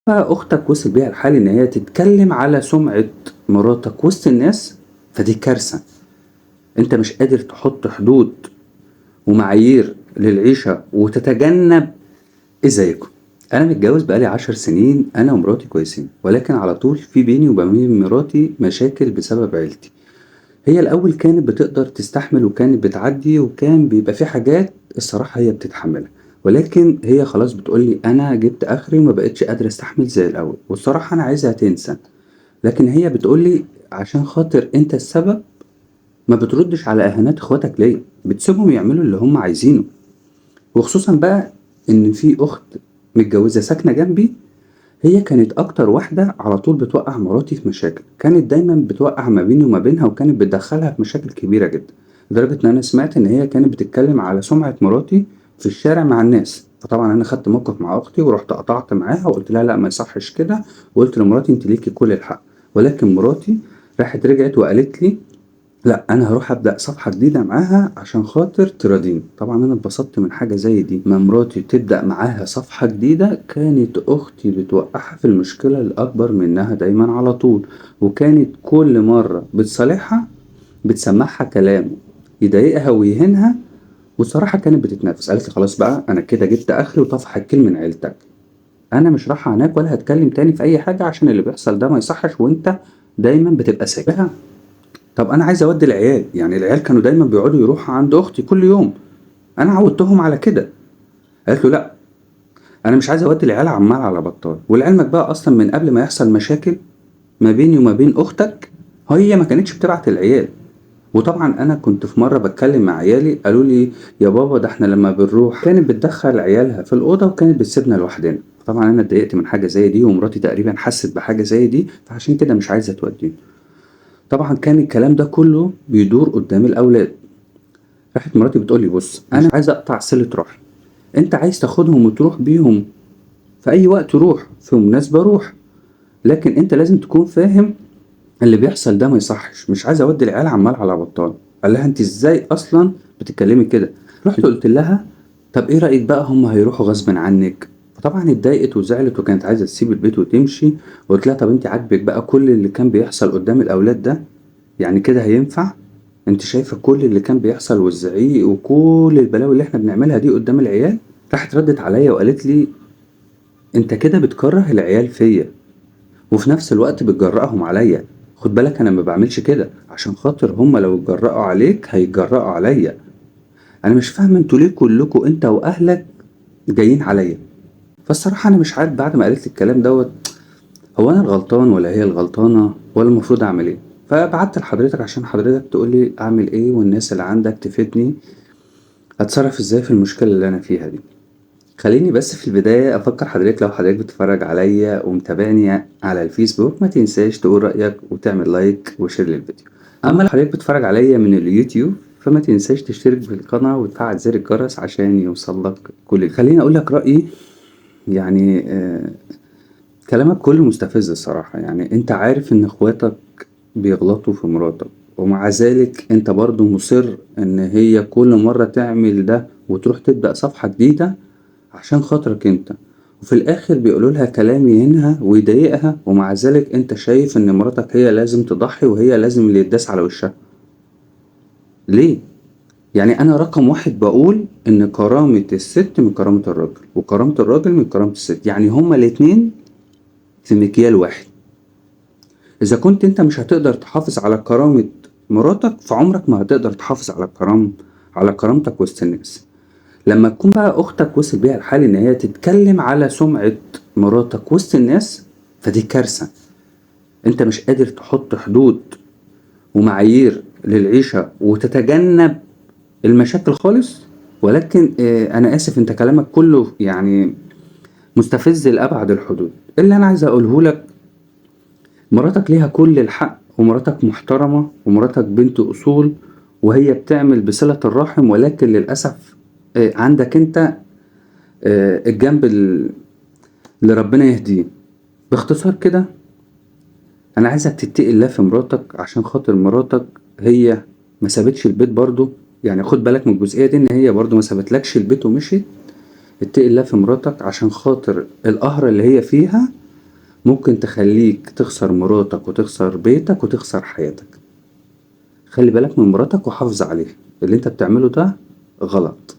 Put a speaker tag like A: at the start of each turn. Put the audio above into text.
A: فأختك وصل بيها الحال إن هي تتكلم على سمعة مراتك وسط الناس، فدي كارثة. أنت مش قادر تحط حدود ومعايير للعيشة وتتجنب. ازيكم؟ أنا متجوز بقالي 10 سنين، أنا ومراتي كويسين، ولكن على طول في بيني وبين مراتي مشاكل بسبب عيلتي. هي الأول كانت بتقدر تستحمل وكانت بتعدي وكان بيبقى في حاجات الصراحة هي بتتحملها، ولكن هي خلاص بتقولي أنا جبت آخري وما بقتش قادرة أستحمل زي الأول، والصراحة أنا عايزها تنسى. لكن هي بتقولي عشان خاطر أنت السبب ما بتردش على إهانات إخواتك ليا، بتسيبهم يعملوا اللي هم عايزينه. وخصوصا بقى إن في أخت متجوزة ساكنة جنبي، هي كانت أكتر واحدة على طول بتوقّع مراتي في مشاكل، كانت دايمًا بتوقّع ما بيني وما بينها وكانت بتدخّلها في مشاكل كبيرة جدًا، لدرجة إن أنا سمعت إن هي كانت بتتكلم على سُمعة مراتي في الشارع مع الناس. فطبعًا أنا خدت موقِف مع أختي ورُحت قطعت معاها وقُلت لها لأ ما يصحّش كده، وقُلت لمراتي أنتِ ليكِ كل الحق. ولكن مراتي راحت رجعت وقالت لي لأ، أنا هاروح أبدأ صفحة جديدة معاها عشان خاطر تراضيني. طبعًا أنا اتبسطت من حاجة زي دي، أمّا مراتي تبدأ معاها صفحة جديدة، كانت أختي بتوقّعها في المشكلة الأكبر منها دايمًا على طول، وكانت كل مرّة بتصالحها بتسمّعها كلام يضايقها ويهينها، والصراحة كانت بتتنرفز. قالت لي: "خلاص بقى أنا كده جِبت آخري وطفح الكيل من عيلتك، أنا مش رايحة هناك ولا هاتكلم تاني في أي حاجة عشان اللي بيحصل ده ما يصحّش وأنت دايمًا بتبقى سايبها". طب أنا عايز أودّي العيال، يعني العيال كانوا دايمًا بيقعدوا يروحوا عند أختي كل يوم، أنا عوّدتهم على كده. قالت له: "لأ، أنا مش عايزة أودّي العيال عمّال على بطّال، ولعلمك بقى أصلًا من قبل ما يحصل مشاكل ما بيني وما بين أختك، هي ما كانتش بتبعت العيال". وطبعًا أنا كنت في مرّة باتكلّم مع عيالي قالوا لي: "يا بابا ده إحنا لمّا بنروح كانت بتدخّل عيالها في الأوضة وكانت بتسيبنا لوحدنا". طبعًا أنا اتضايقت من حاجة زي دي ومراتي تقريبًا حسّت بحاجة زي دي، فعشان كده مش عايزة تودّيني. طبعًا كان الكلام ده كلّه بيدور قدّام الأولاد. راحت مراتي بتقول لي: "بُص، أنا مش عايزة أقطع صلة رحم، أنت عايز تاخدهم وتروح بيهم في أي وقت روح، في مناسبة روح، لكن أنت لازم تكون فاهم اللي بيحصل ده ما يصحّش، مش عايزة أودّي العيال عمّال على بطّال". قال لها: "أنتِ إزاي أصلًا بتتكلّمي كده؟". رُحت قُلت لها: "طَب إيه رأيِك بقى هُم هيروحوا غصبٍ عنِّك". فطبعًا اتضايقت وزعلت وكانت عايزة تسيب البيت وتمشي، وقُلت لها: "طَب أنتِ عاجبِك بقى كل اللي كان بيحصل قدّام الأولاد ده؟ يعني كده هينفع؟ أنتِ شايفة كل اللي كان بيحصل والزعيق وكل البلاوي اللي إحنا بنعملها دي قدّام العيال؟". راحت ردِّت عليّا وقالت لي: "أنت كده بتكرّه العيال فيّا، وفي نفس الوقت بتجرّأهم عليّا، خُد بالك أنا ما باعملش كده، عشان خاطر هُم لو اتجرّأوا عليك هيتجرّأوا عليّا. أنا مش فاهمة أنتم ليه كلّكم أنت وأهلك جايين عليّا". فالصراحة أنا مش عارف بعد ما قالت لي الكلام دوّة، هو أنا الغلطان والّا هي الغلطانة والّا المفروض أعمل إيه؟ فبعتّ لحضرتك عشان حضرتك تقول لي أعمل إيه والناس اللي عندك تفيدني أتصرّف إزاي في المشكلة اللي أنا فيها دي. خلّيني بس في البداية أفكّر حضرتك لو حضرتك بتتفرّج عليّا ومتابعني على الفيسبوك ما تنساش تقول رأيك وتعمل لايك وشير للفيديو. أمّا لو حضرتك بتتفرّج عليّا من اليوتيوب فما تنساش تشترك في القناة وتفعّل زر الجرس عشان يوصل لك كل خلّيني أقول لك رأيي. يعني كلامك كلّه مستفز الصراحة، يعني أنت عارف إن إخواتك بيغلطوا في مراتك، ومع ذلك أنت برضه مُصِر إن هي كل مرّة تعمل ده وتروح تبدأ صفحة جديدة عشان خاطرك أنت، وفي الآخر بيقولوا لها كلام يهينها ويضايقها، ومع ذلك أنت شايف إن مراتك هي لازم تضحّي وهي لازم اللي يتداس على وشّها. ليه؟ يعني أنا رقم 1 باقول إن كرامة الست من كرامة الراجل، وكرامة الراجل من كرامة الست، يعني هُم الاتنين في مكيال واحد. إذا كنت أنت مش هتقدر تحافظ على كرامة مراتك، فعمرك ما هتقدر تحافظ على كرامتك وسط الناس. لمّا تكون بقى أختك وصل بيها الحال إن هي تتكلم على سمعة مراتك وسط الناس، فدي كارثة. أنت مش قادر تحط حدود ومعايير للعيشة وتتجنب المشاكل خالص. ولكن أنا آسف أنت كلامك كله يعني مستفز لأبعد الحدود. اللي أنا عايز أقوله لك، مراتك ليها كل الحق ومراتك محترمة ومراتك بنت أصول وهي بتعمل بصلة الرحم، ولكن للأسف عندك أنت الجنب اللي ربنا يهديه. باختصار كده أنا عايزك تتقي الله في مراتك عشان خاطر مراتك هي ما سابتش البيت برضه، يعني خد بالك من الجزئية دي إن هي برضه ما سابتلكش البيت ومشيت. اتقي الله في مراتك عشان خاطر القهرة اللي هي فيها ممكن تخليك تخسر مراتك وتخسر بيتك وتخسر حياتك. خلي بالك من مراتك وحافظ عليها، اللي انت بتعمله ده غلط.